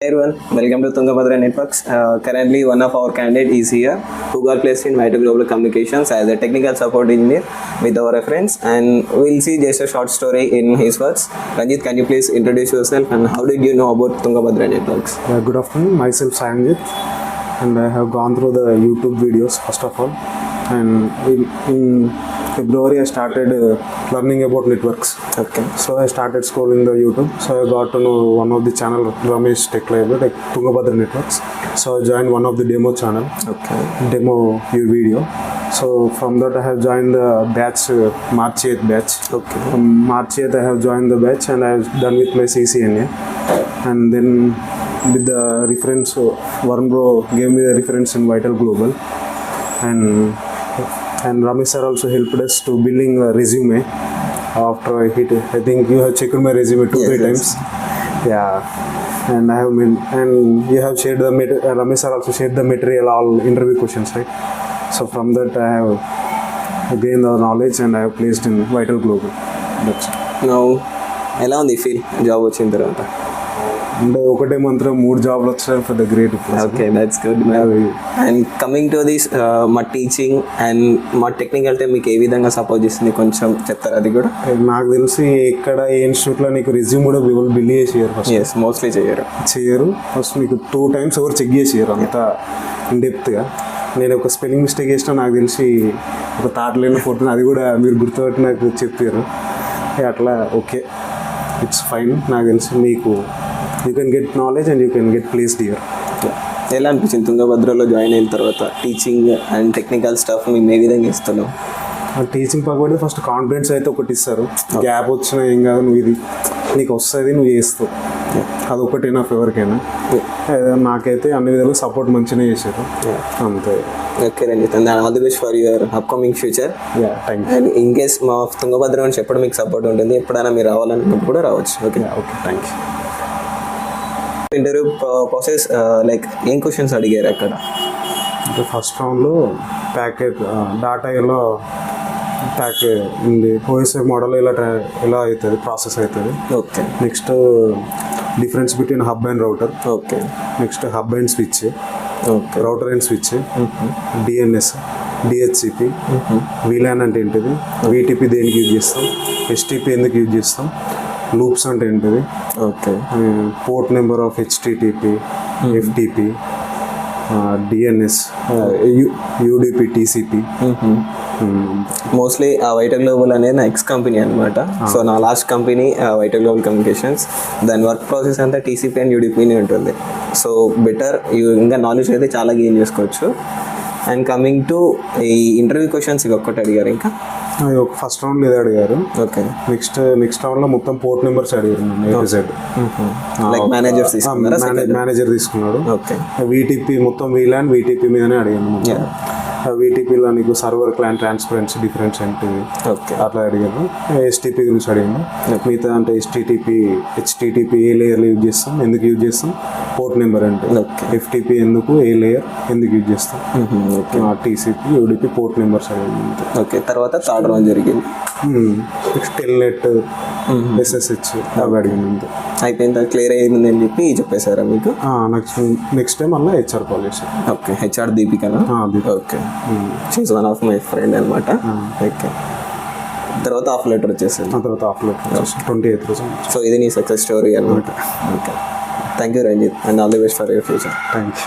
Hey everyone, welcome to Tungabad Networks. Currently, one of our candidates is here who got placed in Vitel Global Communications as a technical support engineer with our reference, and we'll see just a short story in his words. Ranjith, can you please introduce yourself and how did you know about Tungabad Networks? Good afternoon, myself Ranjith, and I have gone through the YouTube videos first of all, and in February I started learning about networks. Okay. So I started scrolling the YouTube. So I got to know one of the channel, Ramesh Tech Library, like Tungabad Networks. So I joined one of the demo channel. Okay. Demo your video. So from that I have joined the batch, March 8th batch. Okay. From March 8th I have joined the batch and I have done with my CCNA. And then with the reference, Varun bro gave me the reference in Vitel Global. And Ramesh sir also helped us to building a resume. After I hit, I think you have checked my resume 2-3 times. Yeah, and I have and you have shared the Ramesh sir also shared the material, all interview questions, right? So from that I have gained the knowledge and I have placed in Vitel Global. That's it. Now, ఎలా ఉంది feel job వచ్చిన తర్వాత? అంటే ఒకటే మంత్రం 3 జాబ్లు వచ్చారు for the great. Okay, that's good. And coming to this, మా టీచింగ్ అండ్ మా టెక్నికల్ టైం మీకు ఏ విధంగా సపోర్ట్ చేస్తుంది కొంచెం చెప్తారు అది కూడా? నాకు తెలిసి ఎక్కడ ఏ ఇన్స్టిట్యూట్లో నీకు రెజ్యూమ్ కూడా బిల్ చేసి ఫస్ట్. ఎస్, మోస్ట్లీ చేయరు. ఫస్ట్ మీకు 2 times ఎవరు చెక్ చేసారు అంత ఇన్డెప్త్గా. నేను ఒక స్పెల్లింగ్ మిస్టేక్ చేసినా నాకు తెలిసి ఒక థాట్ లేని ఫోటో అది కూడా మీరు గుర్తుపెట్టి నాకు చెప్పారు. అట్లా ఓకే, ఇట్స్ ఫైన్. నాకు తెలిసి మీకు you can get knowledge and you can get placed here. ఎలా అనిపించింది తుంగభద్రలో జాయిన్ అయిన తర్వాత? టీచింగ్ అండ్ టెక్నికల్ స్టాఫ్ మేము ఏ విధంగా ఇస్తున్నాం? టీచింగ్ పక్కబడి ఫస్ట్ కాన్ఫిడెన్స్ అయితే ఒకటి ఇస్తారు. గ్యాప్ వచ్చినా ఏం కాదు, నువ్వు ఇది నీకు వస్తుంది, నువ్వు చేస్తావు, అదొకటి ఎనఫ్ ఎవరికైనా. నాకైతే అన్ని విధాలుగా సపోర్ట్ మంచిగానే చేశారు, అంతే. Okay Ranjith, and all the best for your upcoming future. Thank you. And in case మా తుంగభద్ర నుంచి ఎప్పుడు మీకు సపోర్ట్ ఉంటుంది, ఎప్పుడైనా మీరు రావాలనుకున్నప్పుడు కూడా రావచ్చు. Okay, thank you. Interview process like ఏం క్వశ్చన్స్ అడిగారు అక్కడ? అంటే ఫస్ట్ రౌండ్లో ప్యాకేజ్ డాటా ఉంది, ఓఎస్ఐ మోడల్ ఎలా అవుతుంది, ప్రాసెస్ అవుతుంది. Okay. Next difference between hub and router. Okay. Next hub and switch. Okay. Router and switch. DNS, DHCP, VLAN అంటే ఏంటిది, వీటీపీ దేనికి యూజ్ చేస్తాం, ఎస్టీపీ ఎందుకు యూజ్ చేస్తాం, లూప్స్ అంటే ఏంటిది, okay, port number of HTTP, FTP, DNS, UDP, TCP. Mostly ఆ vital global అనేది నా ఎక్స్ కంపెనీ అనమాట. సో నా last company vital global communications, దాని వర్క్ ప్రాసెస్ అంతా టీసీపీ అండ్ యూడిపిని ఉంటుంది. సో బెటర్ ఇంకా నాలెడ్జ్ అయితే చాలా గెయిన్ చేసుకోవచ్చు. అండ్ కమింగ్ టు ఈ ఇంటర్వ్యూ క్వశ్చన్స్ ఒక్కటి అడిగారు ఇంకా? ఫస్ట్ రౌండ్ ఏదో అడిగారు. ఓకే. నెక్స్ట్ రౌండ్ లో మొత్తం పోర్ట్ నెంబర్స్ అడిగారు. లైక్ మేనేజర్ తీసుకున్నాడు. ఓకే. వీటీపీ మొత్తం వీలాన్ వీటీపీ మీదనే అడిగాను. వీటీపీలో నీకు సర్వర్ క్లయింట్ ట్రాన్స్పరెన్సీ డిఫరెన్స్ ఏంటిది, ఓకే, అట్లా అడిగాను. ఎస్టీపీ గురించి అడిగాను. మిగతా అంటే హెచ్టిటిపి ఏ లేయర్లో యూజ్ చేస్తాం, ఎందుకు యూజ్ చేస్తాం, పోర్ట్ నెంబర్ అంటే, ఎఫ్టిపి ఎందుకు, ఏ లేయర్ ఎందుకు యూజ్ చేస్తాం, టీసీపీ, యూడిపి, పోర్ట్ నెంబర్స్ అడిగాను. ఓకే. తర్వాత థర్డ్ రౌండ్ జరిగింది. టెల్నెట్, ఎస్ఎస్హెచ్ అవి అడిగింది. అయిపోయింది, క్లియర్ అయ్యింది అని చెప్పి చెప్పేశారా మీకు? నెక్స్ట్ టైం మళ్ళీ హెచ్ఆర్ కాల్ చేశారు. ఓకే. హెచ్ఆర్ దీపికనా? Okay. She is one of my friend అనమాట. ఓకే. తర్వాత ఆఫ్ లెటర్ వచ్చేసింది. తర్వాత ఆఫ్ లెటర్ 28th రోజు. సో ఇది నీ సక్సెస్ స్టోరీ అనమాట. Okay. Thank you Ranjith, and all the best for your future. Thank you.